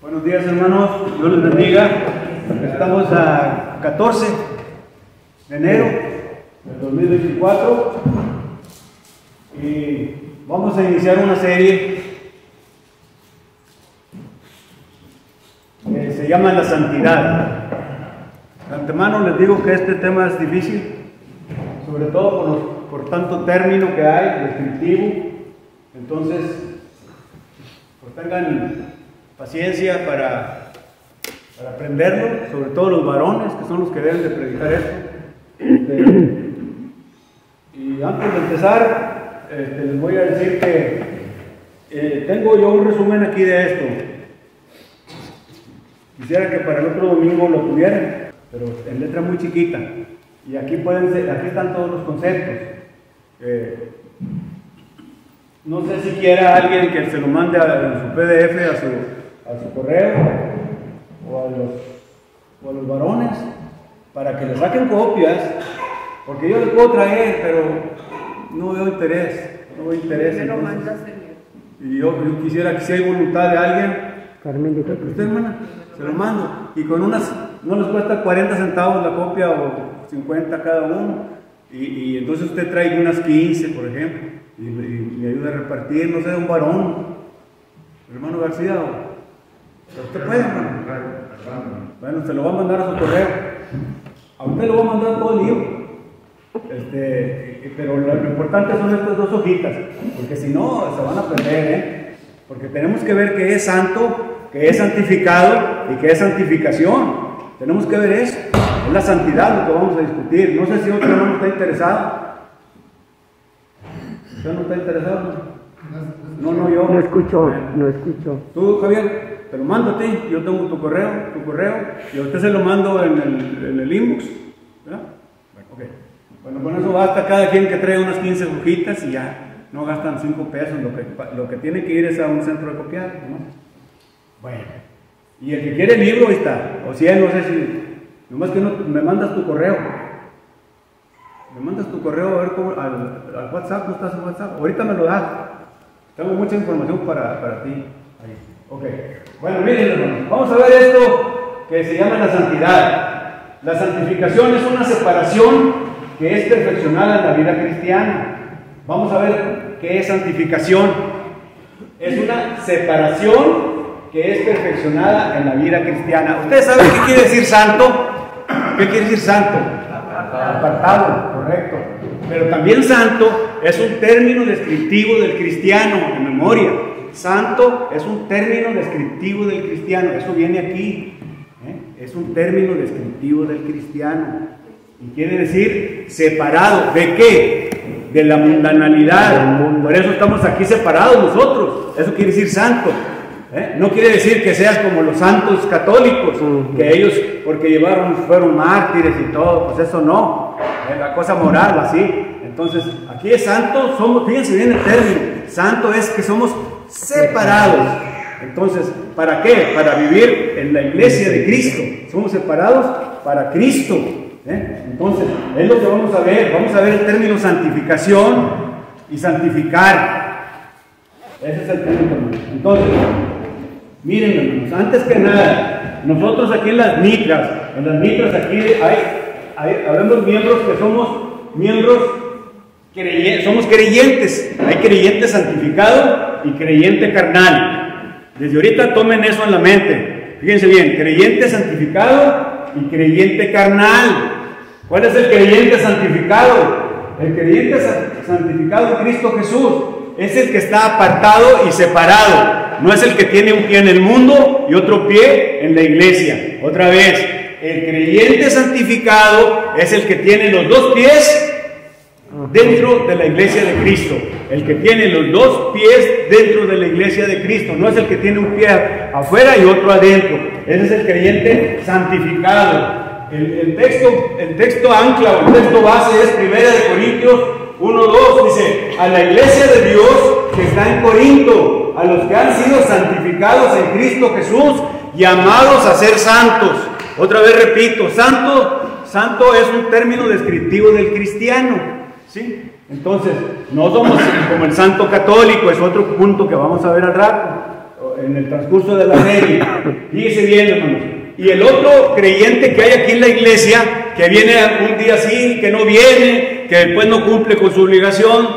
Buenos días, hermanos, Dios les bendiga. Estamos a 14 de enero del 2024 y vamos a iniciar una serie que se llama La Santidad. De antemano les digo que este tema es difícil, sobre todo por tanto término que hay, descriptivo. Entonces, pues tengan paciencia para aprenderlo, sobre todo los varones, que son los que deben de predicar esto. Y antes de empezar, les voy a decir que tengo yo un resumen aquí de esto. Quisiera que para el otro domingo lo tuvieran, pero en letra muy chiquita. Y aquí aquí están todos los conceptos. No sé si quiera alguien que se lo mande en su PDF a su correo o a los varones para que le saquen copias, porque yo les puedo traer, pero no veo interés. Me lo mandas, Señor. Y yo quisiera que si hay voluntad de alguien, Carmen, usted, hermana, se lo mando. Y con no les cuesta 40 centavos la copia o 50 cada uno. Y entonces usted trae unas 15, por ejemplo, y me ayuda a repartir, no sé, un varón, hermano García. ¿Usted puede, hermano? Bueno, se lo va a mandar a su correo. A usted lo va a mandar todo el libro. Pero lo importante son estas dos hojitas, porque si no, se van a perder, Porque tenemos que ver qué es santo, qué es santificado y qué es santificación. Tenemos que ver eso. Es la santidad lo que vamos a discutir. No sé si otro hermano está interesado. ¿Usted no está interesado? No, yo. No escucho. Tú, Javier, te lo mando a ti. Yo tengo tu correo, y a usted se lo mando en el inbox. ¿Verdad? Okay. Bueno, con eso basta cada quien que trae unas 15 hojitas y ya. No gastan 5 pesos. Lo que tiene que ir es a un centro de copiar, ¿no? Bueno. Y el que quiere el libro, ahí está. O si no sé si. Nomás que no, me mandas tu correo. Me mandas tu correo a ver cómo. Al WhatsApp, ¿no estás en WhatsApp? Ahorita me lo das. Tengo mucha información para ti. Ahí. Ok. Bueno, miren, hermanos. Vamos a ver esto que se llama la santidad. La santificación es una separación que es perfeccionada en la vida cristiana. Vamos a ver qué es santificación. Es una separación que es perfeccionada en la vida cristiana. ¿Ustedes saben qué quiere decir santo? ¿Qué quiere decir santo? Apartado, correcto. Pero también santo es un término descriptivo del cristiano, en memoria. Santo es un término descriptivo del cristiano. Eso viene aquí. Es un término descriptivo del cristiano. Y quiere decir separado. ¿De qué? De la mundanalidad. Por eso estamos aquí separados nosotros. Eso quiere decir santo. No quiere decir que seas como los santos católicos, que ellos, porque fueron mártires y todo, pues eso no. Es la cosa moral, así. Entonces, aquí es santo, fíjense bien el término. Santo es que somos separados. Entonces, ¿para qué? Para vivir en la iglesia de Cristo. Somos separados para Cristo. Entonces, es lo que vamos a ver. Vamos a ver el término santificación y santificar. Ese es el término. Entonces, miren, hermanos, antes que nada, nosotros aquí en las mitras aquí habemos miembros que somos creyentes. Hay creyente santificado y creyente carnal. Desde ahorita tomen eso en la mente. Fíjense bien, creyente santificado y creyente carnal. ¿Cuál es el creyente santificado? El creyente santificado en Cristo Jesús es el que está apartado y separado. No es el que tiene un pie en el mundo y otro pie en la iglesia. Otra vez, el creyente santificado es el que tiene los dos pies dentro de la iglesia de Cristo. El que tiene los dos pies dentro de la iglesia de Cristo. No es el que tiene un pie afuera y otro adentro. Ese es el creyente santificado. El texto ancla o el texto base es 1 Corintios 1:2. Dice: a la iglesia de Dios que está en Corinto, a los que han sido santificados en Cristo Jesús, llamados a ser santos. Otra vez repito, santo es un término descriptivo del cristiano, ¿sí? Entonces, no somos como el santo católico, es otro punto que vamos a ver al rato. en el transcurso de la serie. Fíjese bien, hermanos. Y el otro creyente que hay aquí en la iglesia, que viene un día así, que no viene, que después no cumple con su obligación,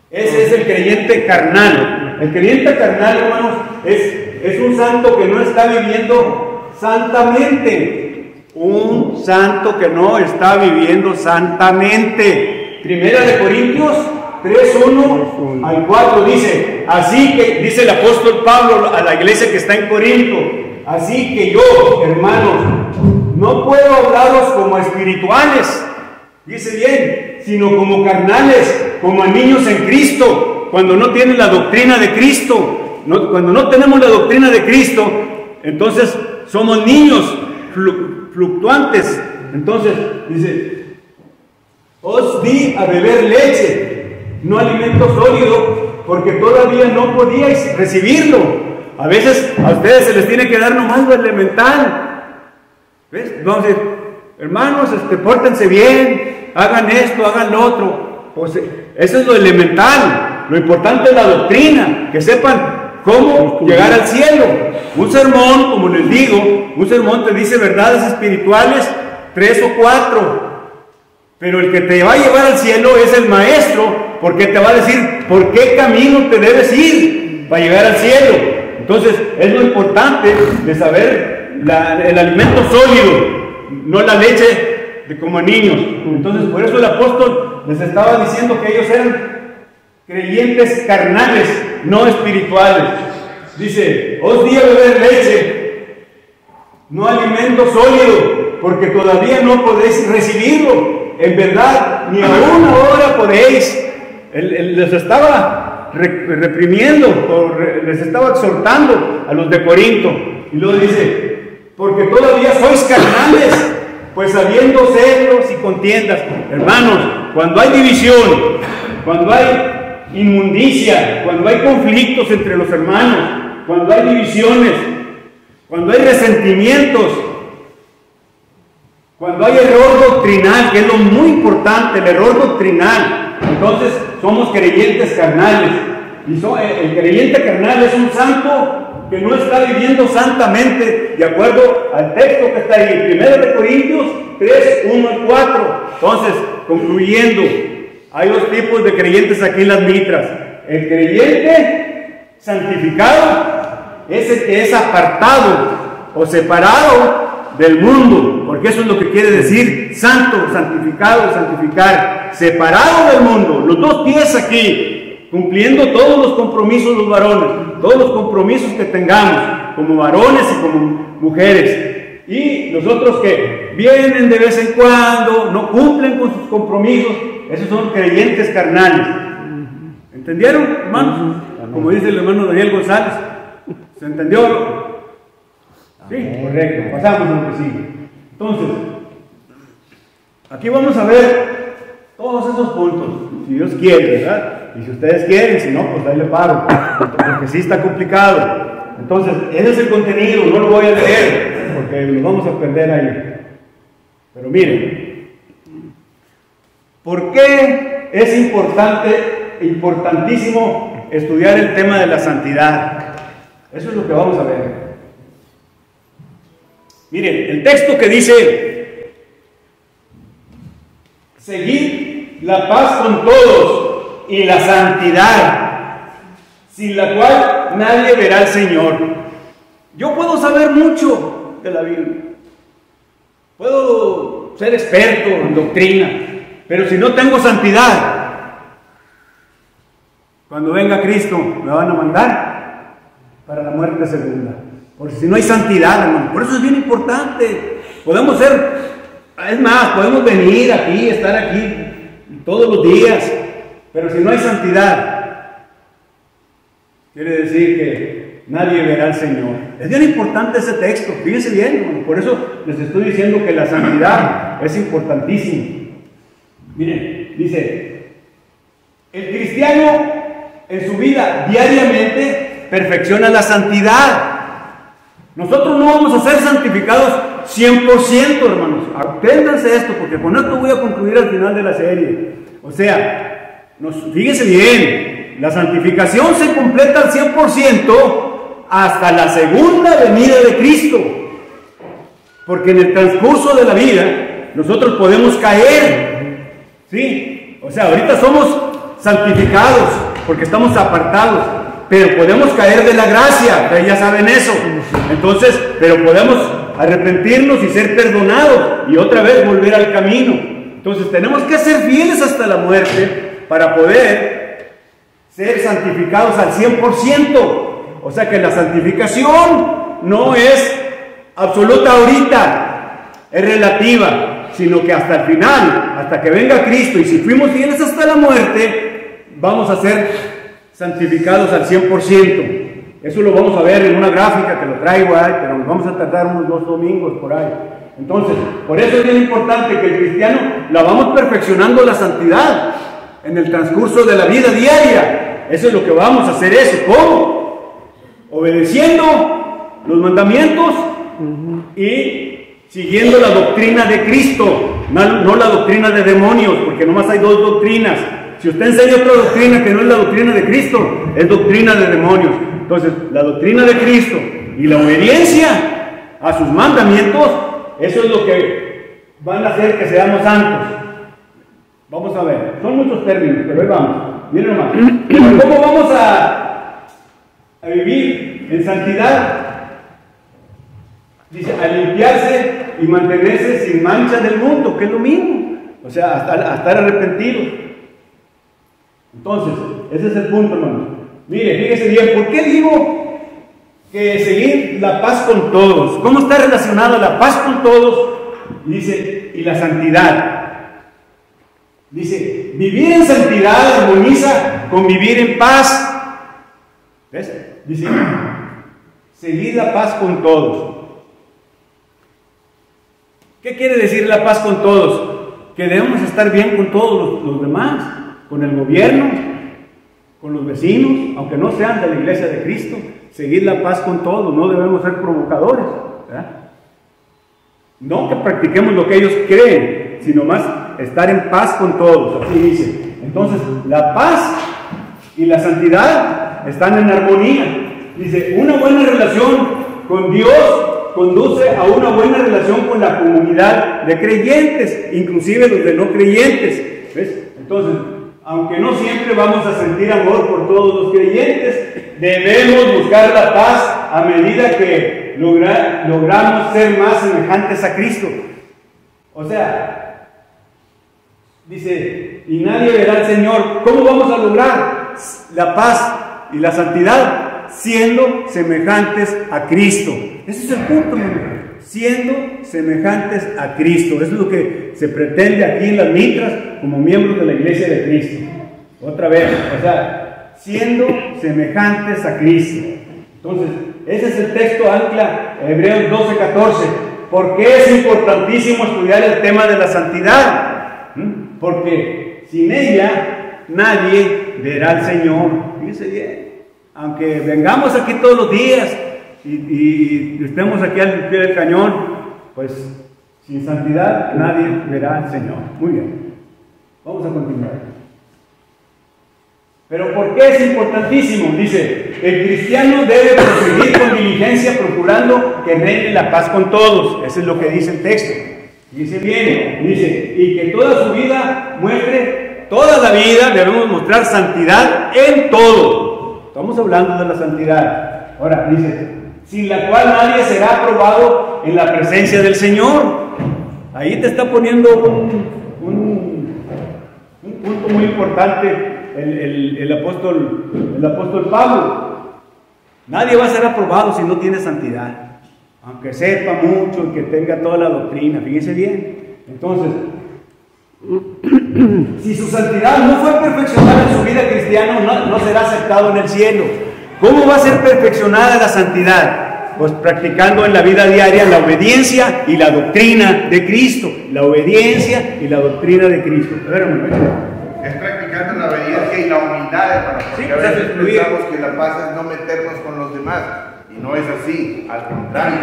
ese es el creyente carnal. El creyente carnal, hermanos, es un santo que no está viviendo santamente. Un santo que no está viviendo santamente. Primera de Corintios 3:1 al 4 dice, así que, dice el apóstol Pablo a la iglesia que está en Corinto, así que yo, hermanos, no puedo hablaros como espirituales, dice bien, sino como carnales, como a niños en Cristo, cuando no tienen la doctrina de Cristo. Cuando no tenemos la doctrina de Cristo, entonces somos niños fluctuantes. Entonces, dice, os di a beber leche, no alimento sólido, porque todavía no podíais recibirlo. A veces a ustedes se les tiene que dar nomás lo elemental. ¿Ves? Vamos a decir, hermanos, pórtense bien, hagan esto, hagan lo otro. Pues eso es lo elemental. Lo importante es la doctrina, que sepan cómo llegar al cielo. Un sermón, como les digo, un sermón te dice verdades espirituales, 3 o 4. Pero el que te va a llevar al cielo es el maestro, porque te va a decir por qué camino te debes ir para llegar al cielo. Entonces, es lo importante de saber el alimento sólido, no la leche de como niños. Entonces, por eso el apóstol les estaba diciendo que ellos eran creyentes carnales, no espirituales. Dice, os di a beber leche, no alimento sólido, porque todavía no podéis recibirlo. En verdad, ni aún ahora podéis. Él les estaba reprimiendo, les estaba exhortando a los de Corinto. Y luego dice, porque todavía sois carnales, pues habiendo celos y contiendas. Hermanos, cuando hay división, cuando hay inmundicia, cuando hay conflictos entre los hermanos, cuando hay divisiones, cuando hay resentimientos, cuando hay error doctrinal, que es lo muy importante, el error doctrinal, entonces somos creyentes carnales. Y el creyente carnal es un santo que no está viviendo santamente, de acuerdo al texto que está ahí, 1 Corintios 3, 1 y 4. Entonces, concluyendo, hay dos tipos de creyentes aquí en las mitras. El creyente santificado es el que es apartado o separado del mundo, porque eso es lo que quiere decir santo, santificado, santificar, separado del mundo, los dos pies aquí, cumpliendo todos los compromisos los varones, todos los compromisos que tengamos, como varones y como mujeres, y los otros que vienen de vez en cuando, no cumplen con sus compromisos, esos son creyentes carnales. ¿Entendieron, hermanos? Como dice el hermano Daniel González, ¿se entendió? Sí, correcto, pasamos a lo que sigue. Entonces, aquí vamos a ver todos esos puntos, si Dios quiere, ¿verdad? Y si ustedes quieren, si no, pues ahí le paro, porque sí está complicado. Entonces, ese es el contenido, no lo voy a leer, porque lo vamos a perder ahí. Pero miren, ¿por qué es importantísimo estudiar el tema de la santidad? Eso es lo que vamos a ver. Miren, el texto que dice, seguid la paz con todos y la santidad, sin la cual nadie verá al Señor. Yo puedo saber mucho de la Biblia, puedo ser experto en doctrina, pero si no tengo santidad, cuando venga Cristo me van a mandar para la muerte segunda. Porque si no hay santidad, hermano, por eso es bien importante. Podemos ser, es más, podemos venir aquí, estar aquí todos los días, pero si no hay santidad, quiere decir que nadie verá al Señor. Es bien importante ese texto, fíjense bien, hermano, por eso les estoy diciendo que la santidad es importantísima. Miren, dice, el cristiano en su vida diariamente perfecciona la santidad. Nosotros no vamos a ser santificados 100%, hermanos. Apréndanse esto, porque con esto voy a concluir al final de la serie. O sea, fíjense bien, la santificación se completa al 100% hasta la segunda venida de Cristo. Porque en el transcurso de la vida nosotros podemos caer, ¿sí? O sea, ahorita somos santificados porque estamos apartados, pero podemos caer de la gracia, ustedes ya saben eso. Entonces, pero podemos arrepentirnos y ser perdonados y otra vez volver al camino. Entonces tenemos que ser fieles hasta la muerte para poder ser santificados al 100%. O sea que la santificación no es absoluta ahorita, es relativa, sino que hasta el final, hasta que venga Cristo, y si fuimos fieles hasta la muerte, vamos a ser santificados al 100%. Eso lo vamos a ver en una gráfica que lo traigo ahí, pero nos vamos a tardar unos 2 domingos por ahí. Entonces, por eso es bien importante que el cristiano la vamos perfeccionando la santidad en el transcurso de la vida diaria. Eso es lo que vamos a hacer eso. ¿Cómo? Obedeciendo los mandamientos y siguiendo la doctrina de Cristo, no la doctrina de demonios, porque nomás hay 2 doctrinas. Si usted enseña otra doctrina que no es la doctrina de Cristo, es doctrina de demonios. Entonces, la doctrina de Cristo y la obediencia a sus mandamientos, eso es lo que van a hacer que seamos santos. Vamos a ver, son muchos términos, pero ahí vamos. Miren nomás. ¿Cómo vamos a vivir en santidad? Dice, a limpiarse y mantenerse sin mancha del mundo, que es lo mismo. O sea, a estar arrepentidos. Entonces, ese es el punto, hermano. Mire, fíjese bien, ¿por qué digo que seguir la paz con todos? ¿Cómo está relacionada la paz con todos? Dice, y la santidad. Dice, vivir en santidad armoniza con vivir en paz. ¿Ves? Dice, seguir la paz con todos. ¿Qué quiere decir la paz con todos? Que debemos estar bien con todos los demás, con el gobierno, con los vecinos, aunque no sean de la iglesia de Cristo. Seguir la paz con todos, no debemos ser provocadores, ¿verdad? No que practiquemos lo que ellos creen, sino más estar en paz con todos, así dice. Entonces, la paz y la santidad están en armonía. Dice, una buena relación con Dios conduce a una buena relación con la comunidad de creyentes, inclusive los de no creyentes. ¿Ves? Entonces, aunque no siempre vamos a sentir amor por todos los creyentes, debemos buscar la paz a medida que logramos ser más semejantes a Cristo. O sea, dice, y nadie verá al Señor. ¿Cómo vamos a lograr la paz y la santidad? Siendo semejantes a Cristo. Ese es el punto, siendo semejantes a Cristo. Eso es lo que se pretende aquí en las mitras como miembros de la iglesia de Cristo. Otra vez, o sea, siendo semejantes a Cristo. Entonces, ese es el texto ancla, Hebreos 12:14. ¿Por qué es importantísimo estudiar el tema de la santidad? Porque sin ella nadie verá al Señor. Fíjense bien. Aunque vengamos aquí todos los días y estemos aquí al pie del cañón, pues sin santidad nadie verá al Señor. Muy bien, vamos a continuar. Pero ¿por qué es importantísimo? Dice, el cristiano debe proseguir con diligencia procurando que reine la paz con todos. Eso es lo que dice el texto. Dice bien, dice, y que toda su vida muestre, toda la vida debemos mostrar santidad en todo. Estamos hablando de la santidad. Ahora dice, sin la cual nadie será aprobado en la presencia del Señor. Ahí te está poniendo un punto muy importante el apóstol Pablo. Nadie va a ser aprobado si no tiene santidad, aunque sepa mucho y que tenga toda la doctrina. Fíjense bien. Entonces, si su santidad no fue perfeccionada en su vida cristiana, no será aceptado en el cielo. ¿Cómo va a ser perfeccionada la santidad? Pues practicando en la vida diaria la obediencia y la doctrina de Cristo. La obediencia y la doctrina de Cristo. Es practicando la obediencia y la humildad, hermano. Porque a veces pensamos que la paz es no meternos con los demás. Y no es así. Al contrario.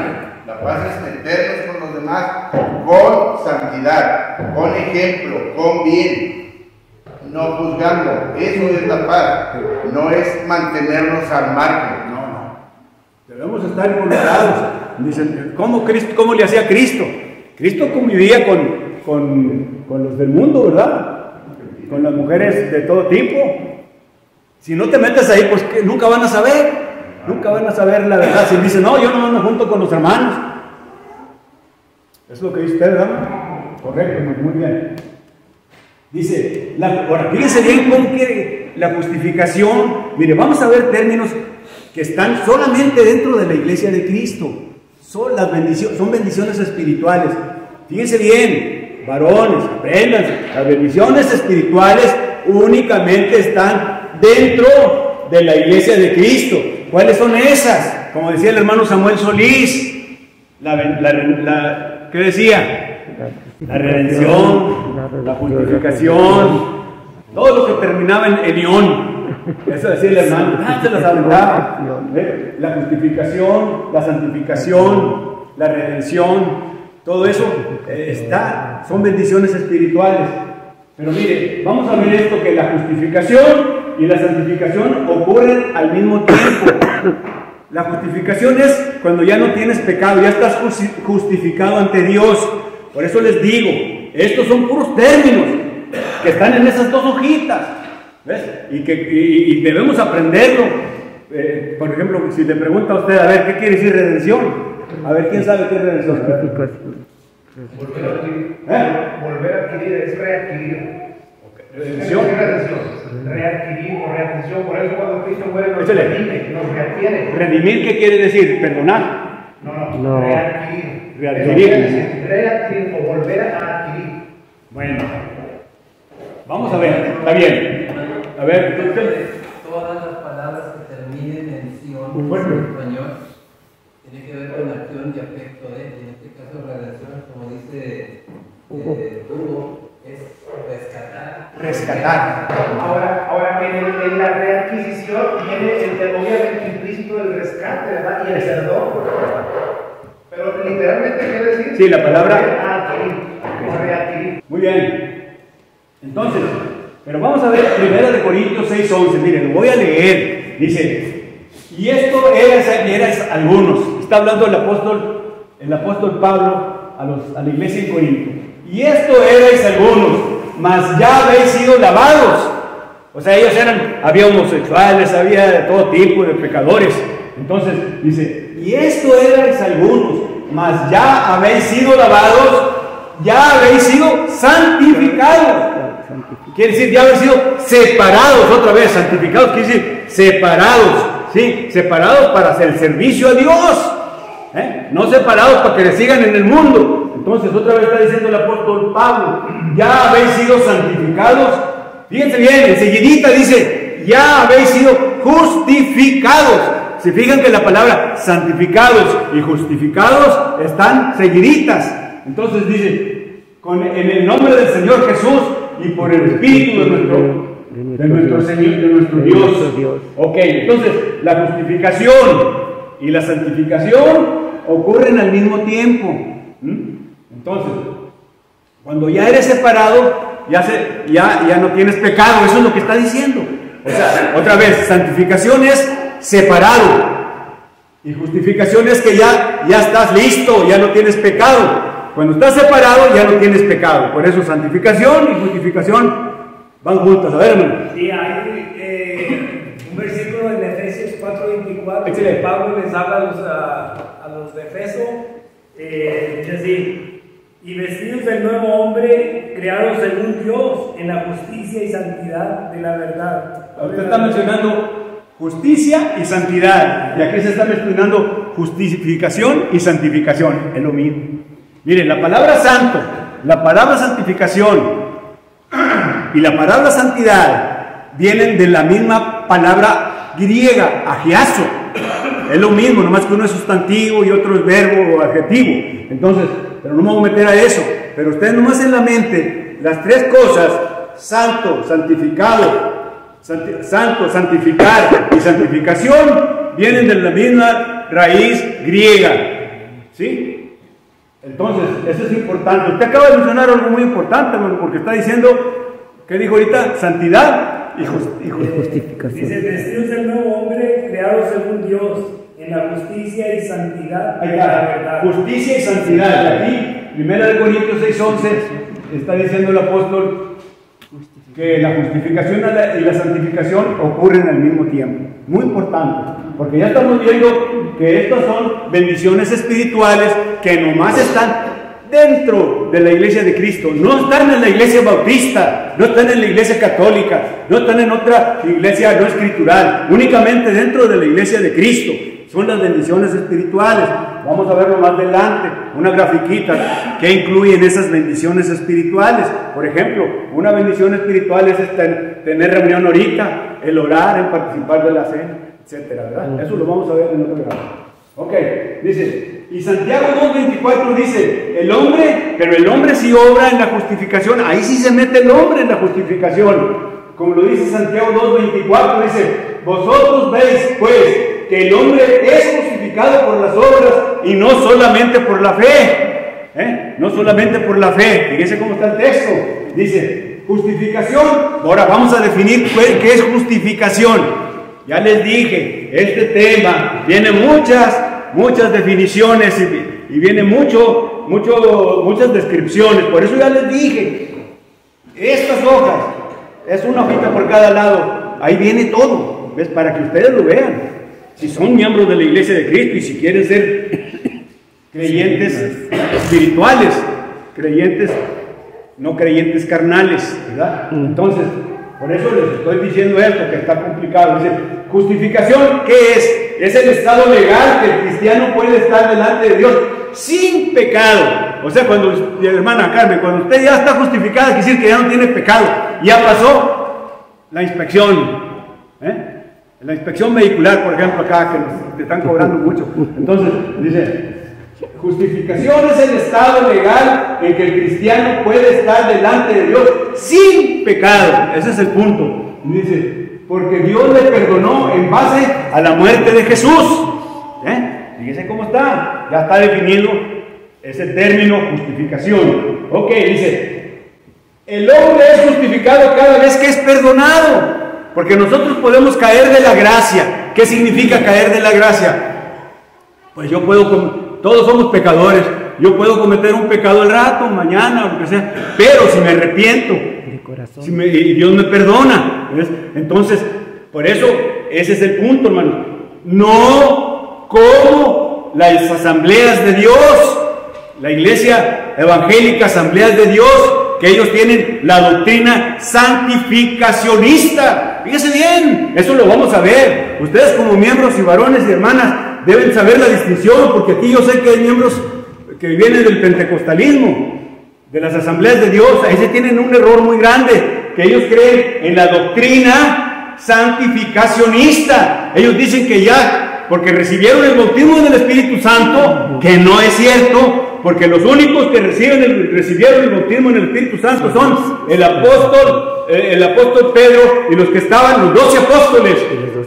La paz es meternos con los demás con santidad, con ejemplo, con bien, no juzgando. Eso es la paz, no es mantenernos al margen, no. Debemos estar involucrados. Dicen, ¿cómo le hacía Cristo? Cristo convivía con los del mundo, ¿verdad? Con las mujeres de todo tipo. Si no te metes ahí, pues que nunca van a saber la verdad. Si dicen, no, yo no me junto con los hermanos. Es lo que dice usted, ¿verdad? Correcto, muy bien. Dice, ahora fíjense bien cómo quiere la justificación. Mire, vamos a ver términos que están solamente dentro de la iglesia de Cristo. Son bendiciones espirituales. Fíjense bien, varones, aprendan, las bendiciones espirituales únicamente están dentro de la iglesia de Cristo. ¿Cuáles son esas? Como decía el hermano Samuel Solís, ¿qué decía? La redención, la justificación, todo lo que terminaba en ión. Eso decía el hermano, se las aventaba. La justificación, la santificación, la redención, todo eso son bendiciones espirituales. Pero mire, vamos a ver esto, que la justificación y la santificación ocurren al mismo tiempo. La justificación es cuando ya no tienes pecado, ya estás justificado ante Dios. Por eso les digo, estos son puros términos que están en esas dos hojitas, ¿ves? Y debemos aprenderlo. Por ejemplo, si le pregunta a usted, a ver, ¿qué quiere decir redención? A ver, ¿quién sabe qué es redención? Volver a adquirir. Volver a adquirir es readquirir. Redención. Readquirir o readquisición. Por eso cuando Cristo muere nos Échale. redime, nos readquiere. ¿Redimir qué quiere decir? ¿Perdonar? No. Readquirir. Readquirir. Readquirir o volver a adquirir. Bueno, vamos a ver, está bien. A ver, entonces, todas las palabras que terminen en Sion muy fuerte. en español tiene que ver con acción y afecto de, en este caso redención, como dice Hugo, es rescatar. Ahora en la readquisición viene obviamente implícito el rescate, ¿verdad? Y el perdón. Pero literalmente quiere decir. Sí, la palabra. Adquirir o readquirir. Muy bien. Entonces, pero vamos a ver 1 Corintios 6:11. Miren, lo voy a leer. Dice, y esto erais algunos. Está hablando el apóstol Pablo a la iglesia en Corinto. Y esto erais algunos, mas ya habéis sido lavados. O sea, había homosexuales, había de todo tipo de pecadores. Entonces, dice, y esto erais algunos, mas ya habéis sido lavados, ya habéis sido santificados. Quiere decir, ya habéis sido separados otra vez. Santificados quiere decir separados, ¿sí? Separados para hacer el servicio a Dios, no separados para que le sigan en el mundo. Entonces, otra vez está diciendo el apóstol Pablo, ya habéis sido santificados. Fíjense bien, enseguidita dice, ya habéis sido justificados. Se fijan que la palabra santificados y justificados están seguiditas. Entonces dice, en el nombre del Señor Jesús y por el Espíritu de nuestro Señor, de nuestro Dios. Ok, entonces la justificación y la santificación ocurren al mismo tiempo. Entonces, cuando ya eres separado, ya no tienes pecado. Eso es lo que está diciendo. O sea, otra vez, santificación es separado y justificación es que ya estás listo, ya no tienes pecado. Cuando estás separado ya no tienes pecado. Por eso santificación y justificación van juntas. A ver, hermano. Sí, hay un versículo en Efesios 4:24 Échale. que Pablo les habla a los de Efeso, dice así, y vestidos del nuevo hombre, creados según Dios, en la justicia y santidad de la verdad. Ahorita está mencionando justicia y santidad, y aquí se está mencionando justificación y santificación, es lo mismo. Miren, la palabra santo, la palabra santificación y la palabra santidad vienen de la misma palabra griega, agiazo. Es lo mismo, nomás que uno es sustantivo y otro es verbo o adjetivo. Entonces, pero no me voy a meter a eso. Pero ustedes nomás en la mente, las tres cosas, santo, santificado, santo, santificar y santificación, vienen de la misma raíz griega. ¿Sí? Entonces, eso es importante. Usted acaba de mencionar algo muy importante, hermano, porque está diciendo, ¿qué dijo ahorita? Santidad y justificación. Dice, vestidos del nuevo hombre, creados según Dios, en la justicia y santidad Ahí de la está, verdad. justicia y santidad. Aquí, 1 Corintios 6:11, está diciendo el apóstol que la justificación y la santificación ocurren al mismo tiempo. Muy importante, porque ya estamos viendo que estas son bendiciones espirituales que nomás están dentro de la iglesia de Cristo, no están en la iglesia bautista, no están en la iglesia católica, no están en otra iglesia no escritural, únicamente dentro de la iglesia de Cristo. Son las bendiciones espirituales. Vamos a verlo más adelante, una grafiquita que incluyen esas bendiciones espirituales. Por ejemplo, una bendición espiritual es tener reunión ahorita, el orar, el participar de la cena, etcétera, ¿verdad? Eso lo vamos a ver en otro grado. Ok, dice, y Santiago 2:24 dice, pero el hombre sí obra en la justificación, ahí sí se mete el hombre en la justificación, como lo dice Santiago 2:24, dice, vosotros veis pues que el hombre es justificado por las obras y no solamente por la fe, no solamente por la fe. Fíjense cómo está el texto, dice, justificación. Ahora vamos a definir qué es justificación. Ya les dije, este tema tiene muchas definiciones y viene muchas descripciones. Por eso ya les dije, estas hojas, es una hojita por cada lado, ahí viene todo, ¿ves? Para que ustedes lo vean. Si son miembros de la iglesia de Cristo y si quieren ser creyentes espirituales, creyentes, no creyentes carnales, ¿verdad? Entonces, por eso les estoy diciendo esto, que está complicado. Dice, justificación, ¿qué es? Es el estado legal que el cristiano puede estar delante de Dios sin pecado. O sea, cuando, hermana Carmen, cuando usted ya está justificada, quiere decir que ya no tiene pecado. Ya pasó la inspección, la inspección vehicular, por ejemplo, acá, que nos te están cobrando mucho. Entonces, dice, justificación es el estado legal en que el cristiano puede estar delante de Dios sin pecado. Ese es el punto. Dice, porque Dios le perdonó en base a la muerte de Jesús. Fíjense cómo está. Ya está definido ese término, justificación. Ok, dice, el hombre es justificado cada vez que es perdonado. Porque nosotros podemos caer de la gracia. ¿Qué significa caer de la gracia? Pues todos somos pecadores. Yo puedo cometer un pecado al rato, mañana, lo que sea. Pero si me arrepiento, y Dios me perdona, ¿ves? Entonces, por eso, ese es el punto, hermano. No como las asambleas de Dios, la iglesia evangélica, asambleas de Dios, que ellos tienen la doctrina santificacionista. Fíjense bien, eso lo vamos a ver. Ustedes como miembros y varones y hermanas deben saber la distinción, porque aquí yo sé que hay miembros que vienen del pentecostalismo, de las asambleas de Dios. Ahí se tienen un error muy grande, que ellos creen en la doctrina santificacionista. Ellos dicen que ya, porque recibieron el bautismo del Espíritu Santo, que no es cierto, porque los únicos que recibieron el bautismo en el Espíritu Santo son el apóstol Pedro y los que estaban, los 12 apóstoles,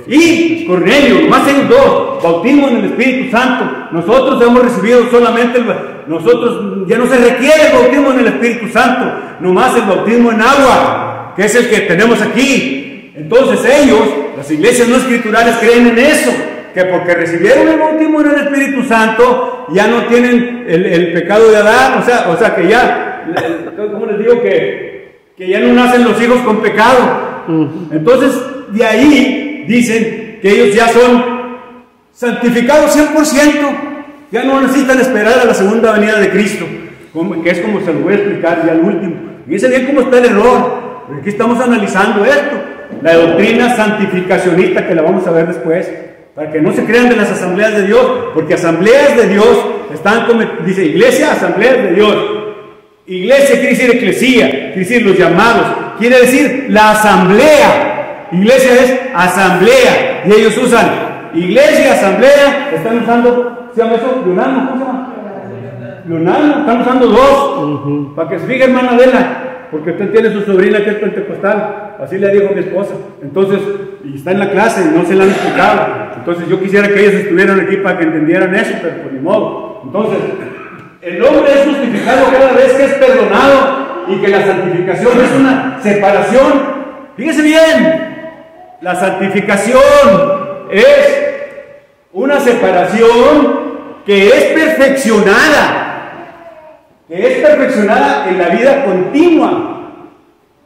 y Cornelio, más ellos dos, bautismo en el Espíritu Santo. Nosotros hemos recibido solamente nosotros ya no se requiere el bautismo en el Espíritu Santo, nomás el bautismo en agua, que es el que tenemos aquí. Entonces ellos, las iglesias no escriturales, creen en eso, que porque recibieron el bautismo en el Espíritu Santo, ya no tienen el pecado de Adán, o sea que ya, ¿cómo les digo? Que ya no nacen los hijos con pecado. Entonces, de ahí dicen que ellos ya son santificados 100%, ya no necesitan esperar a la segunda venida de Cristo, que es como se lo voy a explicar ya al último. Fíjense bien cómo está el error, porque aquí estamos analizando esto, la doctrina santificacionista, que la vamos a ver después, para que no se crean de las asambleas de Dios, porque asambleas de Dios dice iglesia, asambleas de Dios. Iglesia quiere decir eclesía, quiere decir los llamados, quiere decir la asamblea. Iglesia es asamblea, y ellos usan iglesia, asamblea, están usando, ¿se llama eso? Leonardo, ¿cómo se llama? Leonardo, están usando dos, para que se fije, hermana Adela, porque usted tiene su sobrina que es pentecostal, así le dijo mi esposa. Entonces, y está en la clase y no se la han explicado. Entonces yo quisiera que ellos estuvieran aquí para que entendieran eso, pero por ni modo. Entonces, el hombre es justificado cada vez que es perdonado, y que la santificación es una separación. Fíjese bien, la santificación es una separación que es perfeccionada en la vida continua.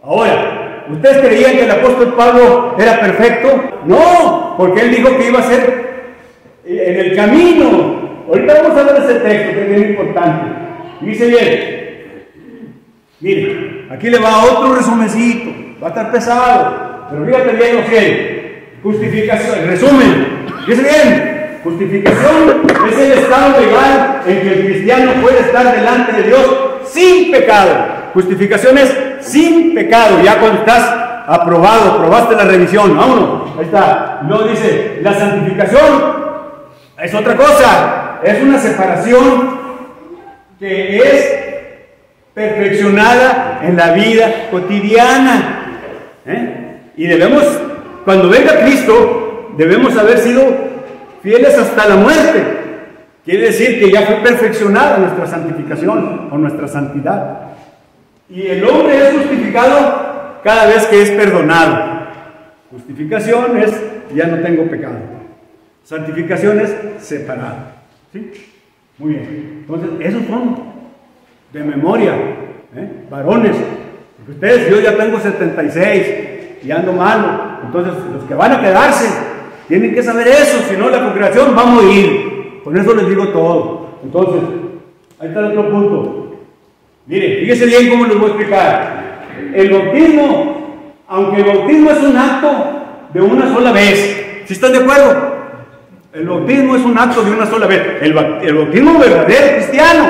Ahora, ¿ustedes creían que el apóstol Pablo era perfecto? No, porque él dijo que iba a ser en el camino. Ahorita vamos a ver ese texto que es bien importante. Dice bien, mire, aquí le va otro resumencito, va a estar pesado, pero fíjate bien lo que justificación, el resumen, dice bien, justificación es el estado legal en que el cristiano puede estar delante de Dios sin pecado. Justificación es sin pecado, ya cuando estás aprobado, probaste la revisión, vámonos, ahí está. Luego dice, la santificación es otra cosa, es una separación que es perfeccionada en la vida cotidiana. Y debemos, cuando venga Cristo, debemos haber sido fieles hasta la muerte. Quiere decir que ya fue perfeccionada nuestra santificación o nuestra santidad. Y el hombre es justificado cada vez que es perdonado. Justificación es, ya no tengo pecado. Santificación es separado. ¿Sí? Muy bien. Entonces, esos son de memoria, varones. Porque ustedes, yo ya tengo 76 y ando malo. Entonces, los que van a quedarse tienen que saber eso, si no la congregación va a morir. Con eso les digo todo. Entonces, ahí está el otro punto. Mire, fíjese bien cómo les voy a explicar. El bautismo, aunque el bautismo es un acto de una sola vez, ¿sí están de acuerdo? El bautismo es un acto de una sola vez. El bautismo verdadero cristiano,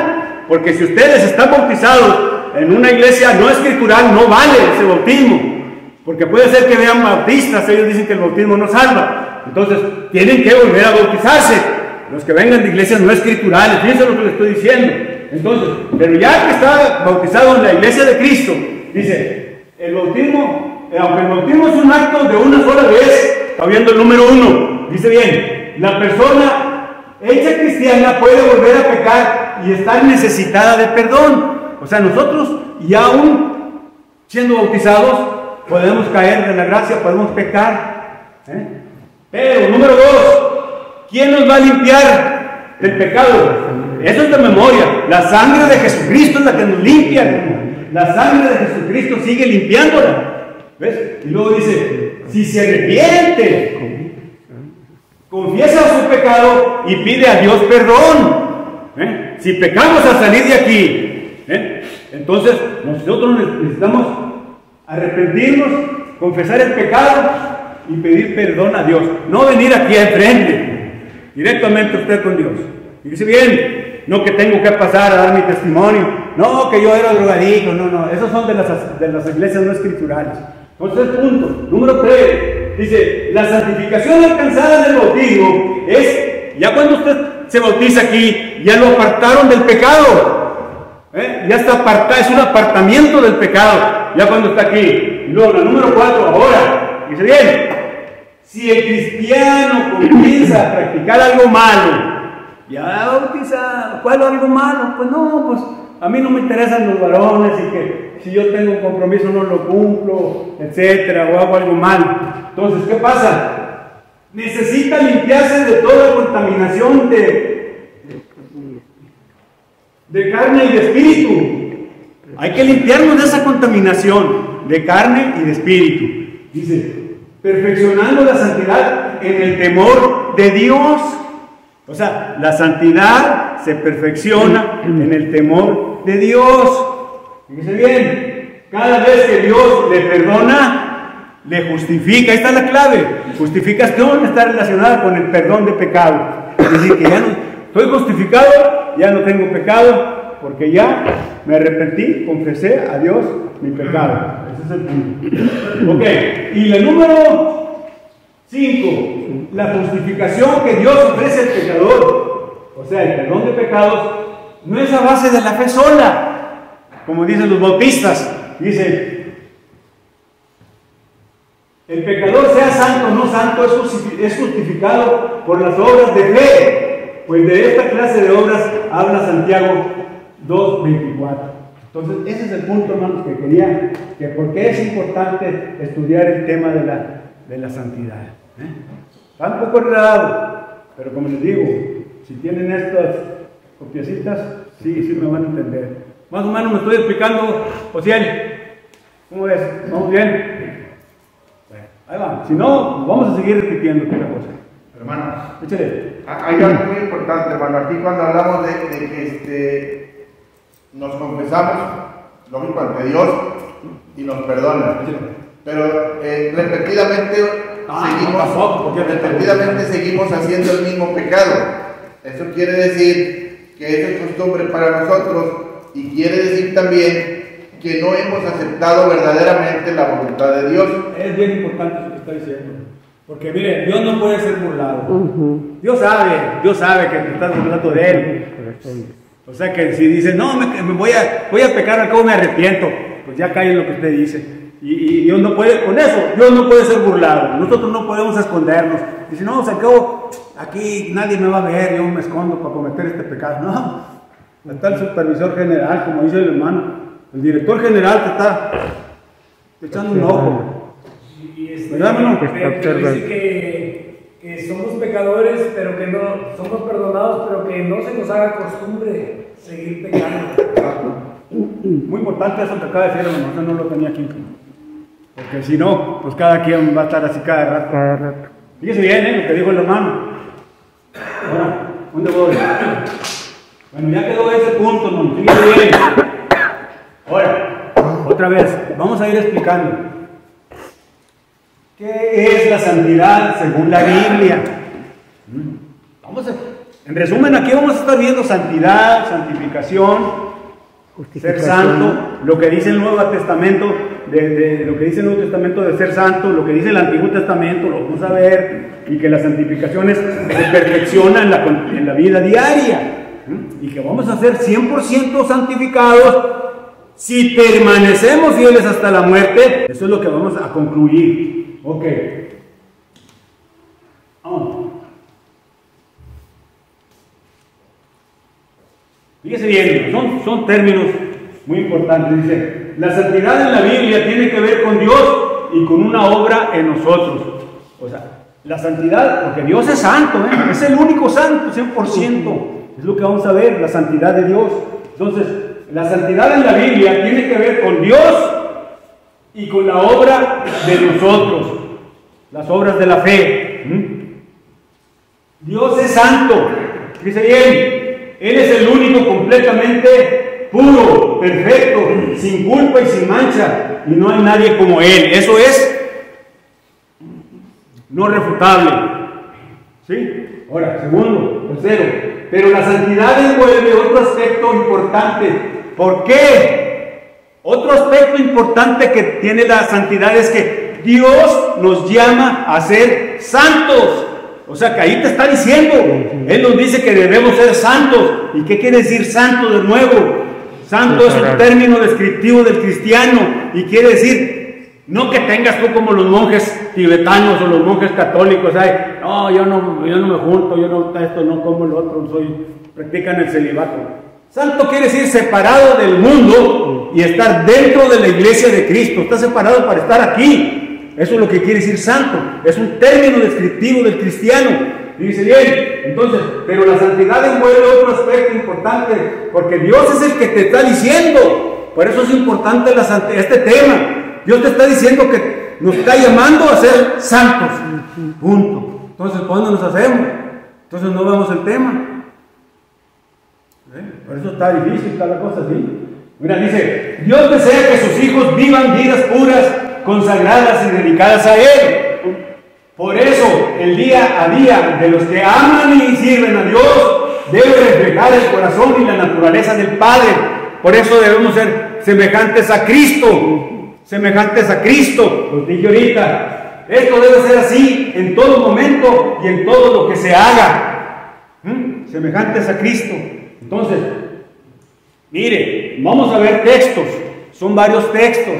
porque si ustedes están bautizados en una iglesia no escritural, no vale ese bautismo, porque puede ser que vean bautistas, ellos dicen que el bautismo no salva, entonces tienen que volver a bautizarse, los que vengan de iglesias no escriturales. Fíjense lo que les estoy diciendo. Entonces, pero ya que está bautizado en la iglesia de Cristo, dice, el bautismo, aunque el bautismo es un acto de una sola vez, está viendo el número 1, dice bien, la persona hecha cristiana puede volver a pecar y estar necesitada de perdón. O sea, nosotros, y aún siendo bautizados, podemos caer de la gracia, podemos pecar. Pero, número 2, ¿quién nos va a limpiar del pecado? Eso es de memoria. La sangre de Jesucristo es la que nos limpia. La sangre de Jesucristo sigue limpiándola. ¿Ves? Y luego dice, si se arrepiente, confiesa su pecado y pide a Dios perdón. Si pecamos al salir de aquí, entonces nosotros necesitamos arrepentirnos, confesar el pecado y pedir perdón a Dios. No venir aquí enfrente, directamente usted con Dios. Y dice bien, no que tengo que pasar a dar mi testimonio, no que yo era drogadicto, no, esos son de las iglesias no escriturales. Entonces, punto. Número 3, dice, la santificación alcanzada en el bautismo es, ya cuando usted se bautiza aquí, ya lo apartaron del pecado, ya está apartado, es un apartamiento del pecado, ya cuando está aquí. Y luego, la número 4, ahora, dice bien, si el cristiano comienza a practicar algo malo, ya bautizado, ¿cuál es algo malo? Pues no, pues a mí no me interesan los varones y que si yo tengo un compromiso no lo cumplo, etcétera, o hago algo malo. Entonces, ¿qué pasa? Necesita limpiarse de toda contaminación de carne y de espíritu. Hay que limpiarnos de esa contaminación de carne y de espíritu. Dice, perfeccionando la santidad en el temor de Dios. O sea, la santidad se perfecciona en el temor de Dios. Fíjese bien, cada vez que Dios le perdona, le justifica. Ahí está la clave. Justificación está relacionada con el perdón de pecado. Es decir, que ya no estoy justificado, ya no tengo pecado, porque ya me arrepentí, confesé a Dios mi pecado. Ese es el punto. Ok, y el número 5, la justificación que Dios ofrece al pecador. O sea, el perdón de pecados no es a base de la fe sola, como dicen los bautistas. Dice, el pecador, sea santo o no santo, es justificado por las obras de fe. Pues de esta clase de obras habla Santiago 2:24. Entonces, ese es el punto, hermanos, que quería, que por qué es importante estudiar el tema de la santidad. Está un poco enredado, Pero como les digo, si tienen estas copiecitas, sí me van a entender. Más o menos me estoy explicando, Ociel. ¿Cómo ves? ¿Vamos bien? Bueno, ahí va. Si no, vamos a seguir repitiendo otra cosa. Hermano, Échale. hay algo muy importante, hermano. Aquí cuando hablamos de que nos confesamos, lógico, ante Dios y nos perdona. Pero repetidamente seguimos haciendo el mismo pecado. Eso quiere decir que eso es costumbre para nosotros y quiere decir también que no hemos aceptado verdaderamente la voluntad de Dios. Es bien importante eso que está diciendo. Porque mire, Dios no puede ser burlado. Dios sabe que te estás burlando de Él. O sea que si dice, no, me voy a pecar, al cabo me arrepiento, pues ya cae en lo que usted dice. Y Dios no puede, con eso, Dios no puede ser burlado. Nosotros no podemos escondernos. Dice, no, al cabo, aquí nadie me va a ver, yo me escondo para cometer este pecado. No, está el supervisor general, como dice el hermano. El director general te está echando un ojo. ¿Verdad, hermano? Pero dice que somos pecadores, pero que no somos perdonados, pero que no se nos haga costumbre seguir pecando. Muy importante eso que acaba de decir, hermano. Eso no lo tenía aquí. Porque si no, pues cada quien va a estar así cada rato. Fíjese bien, lo que dijo el hermano. Ahora, ¿dónde voy? Bueno, ya quedó ese punto, hermano. Fíjese bien. Ahora, otra vez, vamos a ir explicando. ¿Qué es la santidad según la Biblia? En resumen, aquí vamos a estar viendo santidad, santificación, ser santo, lo que dice el Nuevo Testamento, lo que dice el Nuevo Testamento de ser santo, lo que dice el Antiguo Testamento, lo vamos a ver, y que la santificación se perfecciona en la vida diaria, y que vamos a ser 100% santificados si permanecemos fieles hasta la muerte. Eso es lo que vamos a concluir. Ok. Vamos. Fíjese bien, son términos muy importantes. Dice, la santidad en la Biblia tiene que ver con Dios y con una obra en nosotros. O sea, la santidad, porque Dios es santo, es el único santo, 100%. Es lo que vamos a ver, la santidad de Dios. Entonces, la santidad en la Biblia tiene que ver con Dios y con la obra de nosotros, las obras de la fe. Dios es santo, dice bien. Él es el único completamente puro, perfecto, sin culpa y sin mancha, y no hay nadie como Él. Eso es no refutable. ¿Sí? Ahora, segundo, tercero, pero la santidad envuelve otro aspecto importante. ¿Por qué? Otro aspecto importante que tiene la santidad es que Dios nos llama a ser santos. O sea que ahí te está diciendo, Él nos dice que debemos ser santos. ¿Y qué quiere decir santo de nuevo? Santo es un término descriptivo del cristiano y quiere decir, no que tengas tú como los monjes tibetanos o los monjes católicos, no, yo no me junto, yo no esto, no como lo otro, practican el celibato. Santo quiere decir separado del mundo y estar dentro de la iglesia de Cristo. Está separado para estar aquí. Eso es lo que quiere decir santo. Es un término descriptivo del cristiano. Y dice bien, entonces, pero la santidad envuelve otro aspecto importante, porque Dios es el que te está diciendo. Por eso es importante este tema. Dios te está diciendo que nos está llamando a ser santos. Punto. Entonces, ¿cuándo nos hacemos? Entonces no vemos el tema. Por eso está difícil, está la cosa así. Mira, dice, Dios desea que sus hijos vivan vidas puras, consagradas y dedicadas a Él. Por eso, el día a día de los que aman y sirven a Dios debe reflejar el corazón y la naturaleza del Padre. Por eso debemos ser semejantes a Cristo. Semejantes a Cristo. Los dije ahorita. Esto debe ser así en todo momento y en todo lo que se haga. Semejantes a Cristo. Entonces, mire, vamos a ver textos. Son varios textos.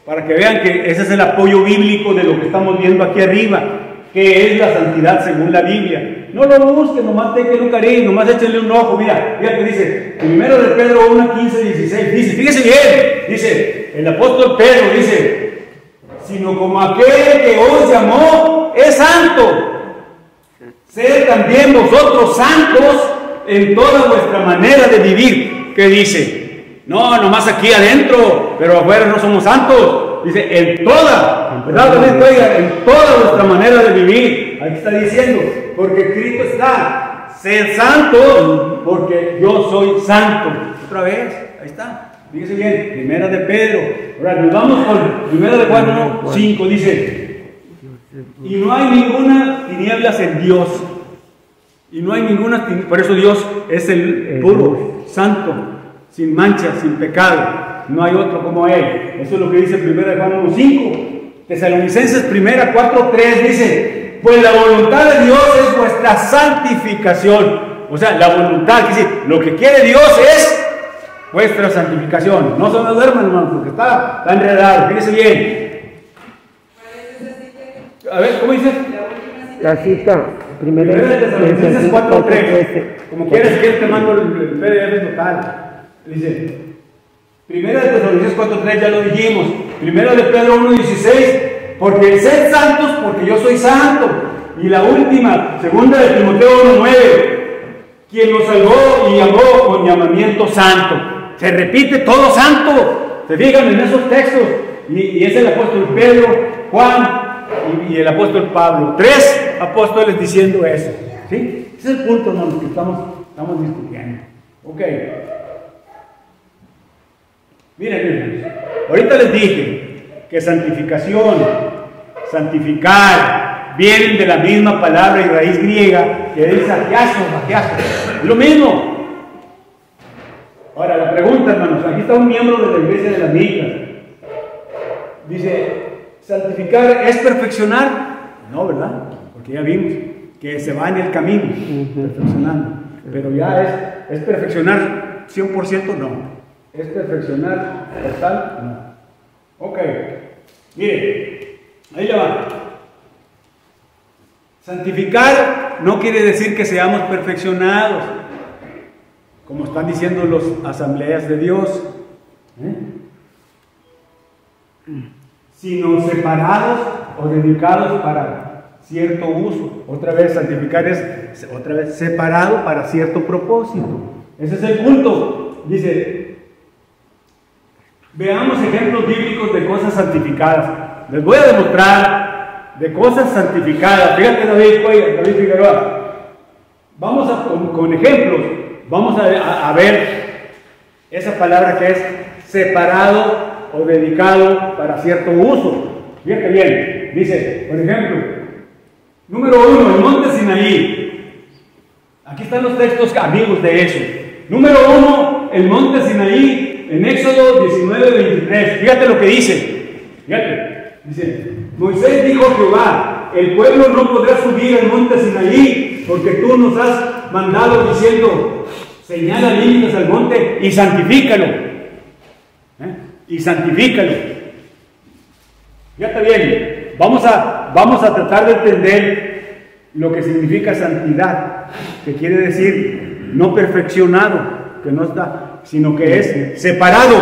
Para que vean que ese es el apoyo bíblico de lo que estamos viendo aquí arriba, que es la santidad según la Biblia. No lo busquen, nomás tengan un cariño, nomás échenle un ojo. Mira que dice, primero de Pedro 1, 15, 16, dice, fíjese bien, dice, el apóstol Pedro dice, sino como aquel que os llamó es santo. sed también vosotros santos en toda vuestra manera de vivir. ¿Qué dice? No, nomás aquí adentro, pero afuera no somos santos. Dice, en toda, ¿verdad? Oiga, en toda vuestra manera de vivir. Aquí está diciendo, porque escrito está, sed santos, porque yo soy santo. Otra vez, ahí está. Fíjese bien, primera de Pedro. Ahora nos vamos con primera de Juan 1:5, dice, y no hay ninguna tinieblas en Dios. Y no hay ninguna, por eso Dios es el puro, santo, sin mancha, sin pecado. No hay otro como Él. Eso es lo que dice 1 Juan 1:5. Tesalonicenses 4:3 dice, pues la voluntad de Dios es vuestra santificación. O sea, la voluntad, que dice, lo que quiere Dios es vuestra santificación. No se me duerman, hermano, porque está enredado. Fíjense bien. A ver, ¿cómo dice? La cita. Primera de Tesalonicenses 4:3. Como quieras, que te mando el PDF total. Dice, Primera de Tesalonicenses 4:3, ya lo dijimos. Primera de Pedro 1:16, porque sed santos, porque yo soy santo. Y la última, segunda de Timoteo 1:9, quien nos salvó y llamó con llamamiento santo. Se repite todo santo. Se fijan en esos textos. Y es el apóstol Pedro, Juan y el apóstol Pablo. 3 apóstoles diciendo eso. ¿Sí? Ese es el punto, hermanos, que estamos discutiendo. Ok. Miren, ahorita les dije que santificación, santificar, vienen de la misma palabra y raíz griega que es agiazo. Lo mismo. Ahora, la pregunta, hermanos, aquí está un miembro de la iglesia de las Micas. Dice, ¿santificar es perfeccionar? No, ¿verdad? Porque ya vimos que se va en el camino, perfeccionando. Pero ya es perfeccionar 100%, no. ¿Es perfeccionar total? No. Ok. Mire, ahí ya va. Santificar no quiere decir que seamos perfeccionados, como están diciendo las asambleas de Dios, sino separados o dedicados para cierto uso. Otra vez, santificar es separado para cierto propósito. Ese es el punto. Dice, veamos ejemplos bíblicos de cosas santificadas. Les voy a demostrar de cosas santificadas. Fíjate, David Figueroa. Vamos con ejemplos. Vamos a ver esa palabra que es separado o dedicado para cierto uso. Fíjate bien. Dice, por ejemplo, número 1, el monte Sinaí. Aquí están los textos amigos de eso. Número 1, el monte Sinaí, en Éxodo 19:23. Fíjate lo que dice. Fíjate. Dice, Moisés dijo a Jehová, el pueblo no podrá subir al monte Sinaí, porque tú nos has mandado diciendo, señala límites al monte y santifícalo. Y santifícalo. Fíjate bien. Vamos a tratar de entender lo que significa santidad, que quiere decir no perfeccionado, que no está, sino que es separado.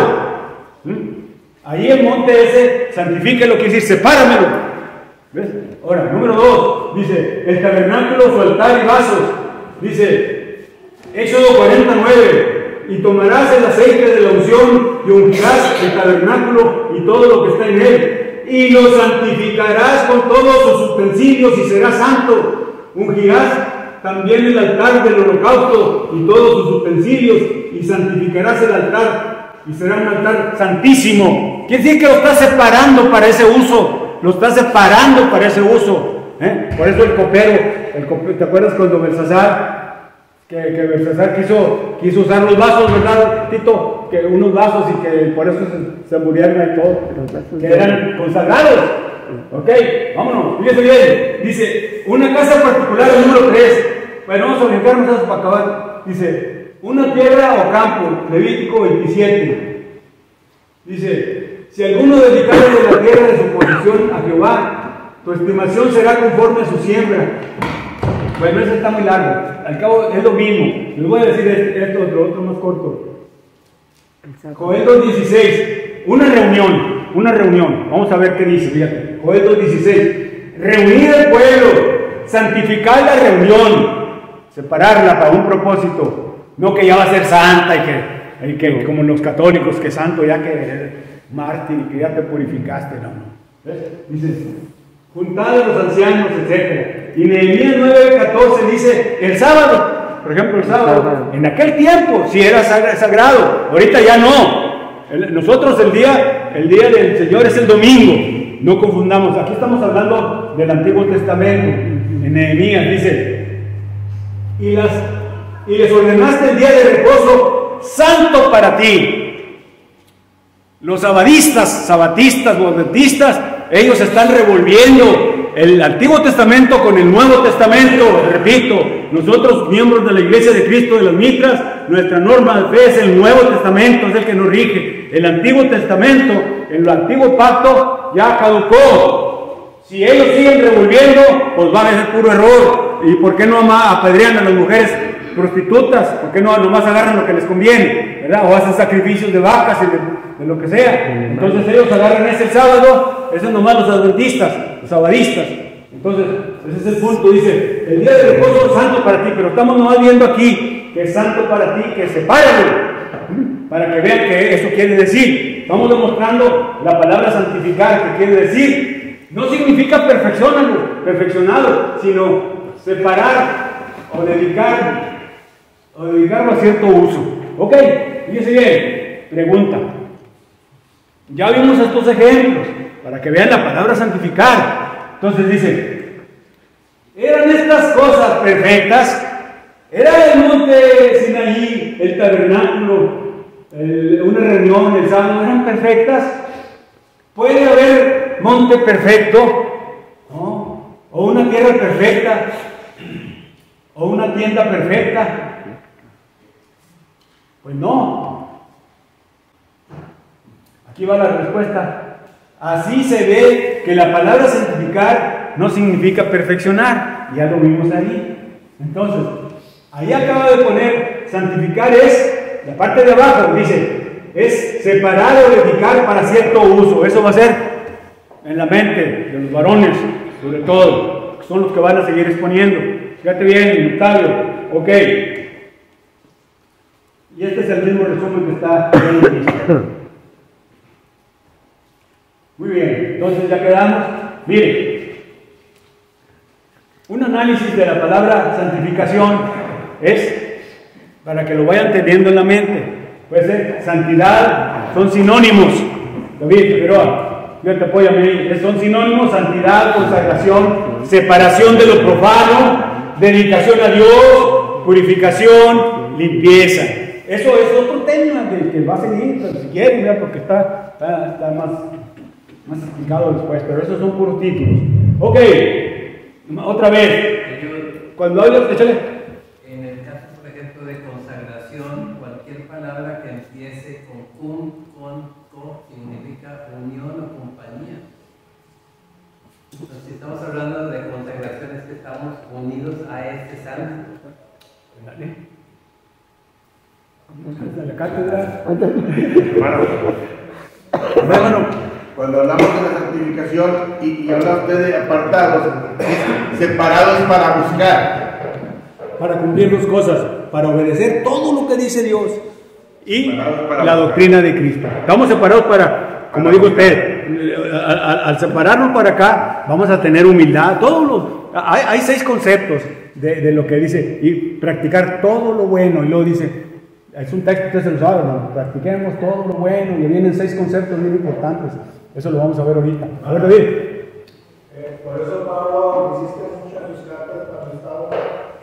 Ahí el monte ese, santifícalo, quiere decir sepáramelo. ¿Ves? Ahora, número 2, dice, el tabernáculo, su altar y vasos. Dice, Éxodo 49, y tomarás el aceite de la unción y ungirás el tabernáculo y todo lo que está en él, y lo santificarás con todos sus utensilios y será santo. Ungirás también el altar del holocausto y todos sus utensilios, y santificarás el altar y será un altar santísimo. Quiere decir que lo está separando para ese uso, lo está separando para ese uso. Por eso el copero, ¿te acuerdas cuando Belsasar, que Belsasar quiso usar los vasos, ¿verdad, Tito? Que unos vasos y que por eso se murieron y todo, que eran consagrados. Ok, vámonos, fíjese bien. Dice, una casa particular, el número 3. Bueno, vamos a orientarnos para acabar. Dice, una tierra o campo, Levítico 27. Dice, si alguno dedicare de la tierra de su posesión a Jehová, tu estimación será conforme a su siembra. Bueno, eso está muy largo. Al cabo es lo mismo. Les voy a decir esto, otro más corto. Joel 2:16. Una reunión. Vamos a ver qué dice, fíjate. Joel 2:16. Reunid el pueblo, santificar la reunión, separarla para un propósito, no que ya va a ser santa y que como los católicos, que santo ya que eres mártir y que ya te purificaste, no. ¿Ves? Dice, juntad a los ancianos, etc. Y Nehemías 9:14 dice, el sábado, por ejemplo, el sábado, en aquel tiempo sí era sagrado, ahorita ya no. Nosotros el día del Señor es el domingo, no confundamos. Aquí estamos hablando del Antiguo Testamento. En Nehemías dice, y les ordenaste el día de reposo santo para ti. Los sabatistas o adventistas, ellos están revolviendo el Antiguo Testamento con el Nuevo Testamento. Repito, nosotros, miembros de la Iglesia de Cristo de las Mitras, nuestra norma de fe es el Nuevo Testamento, es el que nos rige. El Antiguo Testamento, el Antiguo Pacto, ya caducó. Si ellos siguen revolviendo, pues van a ser puro error. ¿Y por qué no apedrean a las mujeres prostitutas? ¿Por qué no nomás agarran lo que les conviene? ¿Verdad? O hacen sacrificios de vacas y de lo que sea. Entonces ellos agarran ese el sábado, esos nomás los adventistas, los sabadistas. Entonces, ese es el punto, dice, el día de reposo es santo para ti, pero estamos nomás viendo aquí que es santo para ti, que sepáralo, para que vean que eso quiere decir. Estamos demostrando la palabra santificar, que quiere decir, no significa perfeccionado, sino separar o dedicarlo a cierto uso. Ok, fíjense bien, pregunta. Ya vimos estos ejemplos para que vean la palabra santificar. Entonces dice, ¿eran estas cosas perfectas? ¿Era el monte Sinaí, el tabernáculo, una reunión, el sábado, eran perfectas? ¿Puede haber monte perfecto? ¿No? ¿O una tierra perfecta? ¿O una tienda perfecta? Pues no. Aquí va la respuesta. Así se ve que la palabra santificar no significa perfeccionar. Ya lo vimos ahí. Entonces, ahí acaba de poner, santificar es, la parte de abajo dice, es separar o dedicar para cierto uso. Eso va a ser en la mente de los varones, sobre todo, que son los que van a seguir exponiendo. Fíjate bien, Octavio. Ok. Y este es el mismo resumen que está en el listo. Muy bien, entonces ya quedamos. Mire, un análisis de la palabra santificación es, para que lo vayan teniendo en la mente, puede ser santidad, son sinónimos. David Figueroa, fíjate, apóyame ahí. Son sinónimos: santidad, consagración, separación de lo profano, dedicación a Dios, purificación, limpieza. Eso es otro tema que va a seguir, pero si quieren, ¿verdad? Porque está más explicado después, pero esos son puros títulos. Ok, otra vez. Cuando hablo, échale. En el caso, por ejemplo, de consagración, cualquier palabra que empiece con co, significa unión o compañía. Entonces, si estamos hablando de consagración, es que estamos unidos a este santo. Dale. La cátedra. Hermano, cuando hablamos de la santificación y habla usted de apartados, separados para buscar, para cumplir dos cosas, para obedecer todo lo que dice Dios y para la doctrina de Cristo. Estamos separados para, como dijo usted, al separarnos para acá, vamos a tener humildad. Hay 6 conceptos de lo que dice, y practicar todo lo bueno. Y luego dice, es un texto que ustedes se lo saben, ¿no? Practiquemos todo lo bueno, y vienen 6 conceptos muy importantes. Eso lo vamos a ver ahorita. A ver, David. Por eso Pablo insiste mucho en sus cartas cuando estaba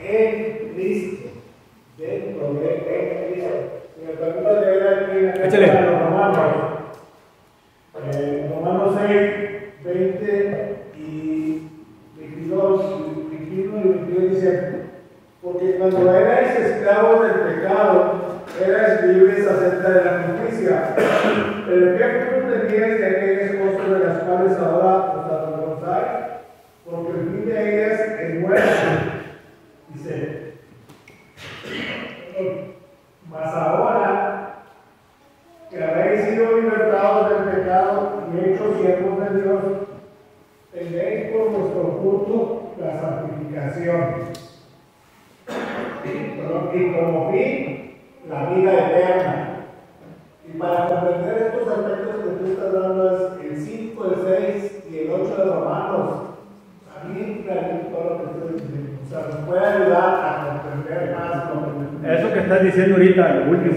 en Cristo, dentro de Cristo. Si me permite leer aquí en los Romanos 6, 20 y 22, 21 y 22 dice, porque cuando erais esclavos del pecado, erais libres acerca de la justicia. Pero ¿qué fruto teníais de aquellas cosas de las cuales ahora os avergonzáis? Porque el fin de ellas es muerte. Dice, mas ahora que habéis sido libertados del pecado y hechos siervos de Dios, tenéis por vuestro culto la santidad santificación. Y como fin, la vida eterna. Y para comprender estos aspectos que tú estás dando es el 5, el 6 y el 8 de Romanos. Bien clarito todo lo que estoy diciendo. O sea, nos puede ayudar a comprender más. Eso que estás diciendo ahorita, lo último.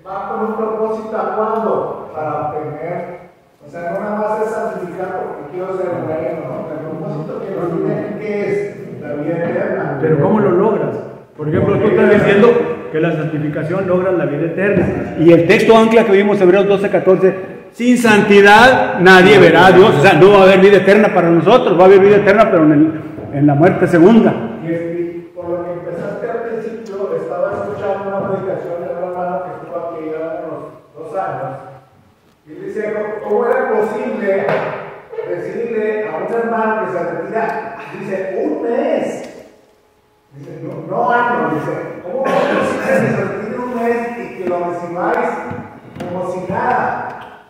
Va con un propósito a cuándo? Para obtener. O sea, no nada más es santificar porque quiero ser bueno, ¿no? El propósito que nos tiene que es la vida eterna. Pero ¿cómo lo logras? Por ejemplo, tú estás diciendo que la santificación logra la vida eterna. Y el texto ancla que vimos, Hebreos 12:14, sin santidad nadie verá a Dios. O sea, no va a haber vida eterna para nosotros, va a haber vida eterna, pero en la muerte segunda. Y por lo que empezaste al principio, estaba escuchando una predicación de un hermano que estuvo aquí ya unos 2 años. Y dice, ¿cómo era posible decirle a un hermano que se retira? Dice, 1 mes. Dice, no años. Dice, ¿cómo es posible que se retire 1 mes y que lo recibáis como si nada?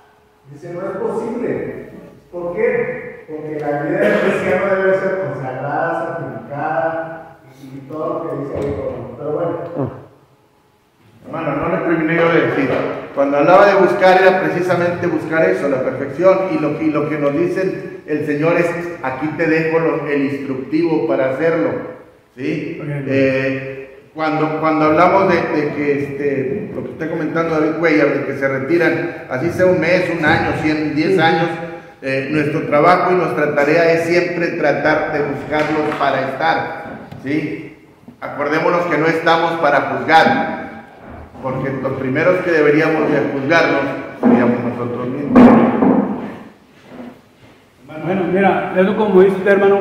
Dice, no es posible. ¿Por qué? Porque la vida del cristiano debe ser consagrada, santificada y todo lo que dice ahí. Pero bueno. Hermano, no le terminé yo de decir. Cuando hablaba de buscar era precisamente buscar eso, la perfección. Y lo que nos dice el Señor es, aquí te dejo el instructivo para hacerlo. ¿Sí? Cuando hablamos de que lo que está comentando David Cuellar, de que se retiran, así sea 1 mes, 1 año, 100, 10 años, nuestro trabajo y nuestra tarea es siempre tratar de buscarlos para estar. ¿Sí? Acordémonos que no estamos para juzgar, porque los primeros que deberíamos de juzgarnos seríamos nosotros mismos. Bueno, mira, eso como dice usted, hermano,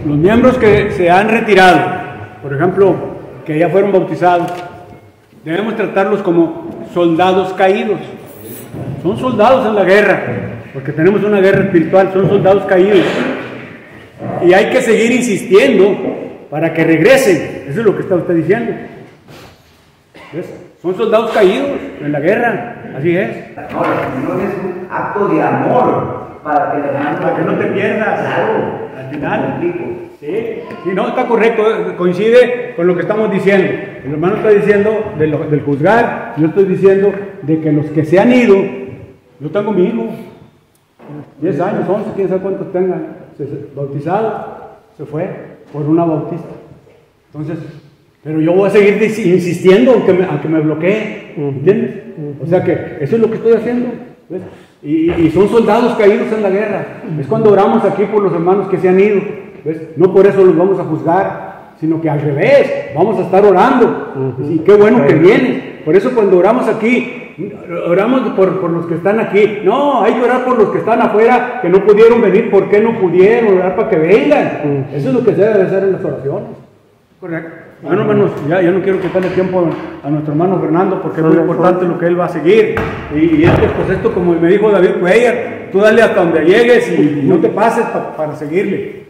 los miembros que se han retirado, por ejemplo, que ya fueron bautizados, debemos tratarlos como soldados caídos. Son soldados en la guerra, porque tenemos una guerra espiritual, son soldados caídos. Y hay que seguir insistiendo para que regresen. Eso es lo que está usted diciendo. ¿Ves? Son soldados caídos en la guerra, así es. No, la comunión es un acto de amor para que el hermano... Para que no te pierdas. Claro. Al final. Sí, no, está correcto, coincide con lo que estamos diciendo. El hermano está diciendo del juzgar, yo estoy diciendo de que los que se han ido, yo tengo mi hijo, 10 años, 11, quién sabe cuántos tengan, bautizado, se fue por una bautista. Entonces, pero yo voy a seguir insistiendo aunque me bloquee, ¿entiendes? O sea que eso es lo que estoy haciendo, ¿ves? Y son soldados caídos en la guerra. Es cuando oramos aquí por los hermanos que se han ido, ¿ves? No por eso los vamos a juzgar, sino que al revés, vamos a estar orando. Y qué bueno que vienen. Por eso cuando oramos aquí, oramos por los que están aquí. No, hay que orar por los que están afuera, que no pudieron venir. ¿Por qué no pudieron? Orar para que vengan. Eso es lo que se debe hacer en las oraciones. Correcto. Bueno, hermanos, ya no quiero quitarle tiempo a nuestro hermano Fernando, porque es muy importante lo que él va a seguir. Y esto, como me dijo David Cuellar, tú dale hasta donde llegues y no te pases para seguirle.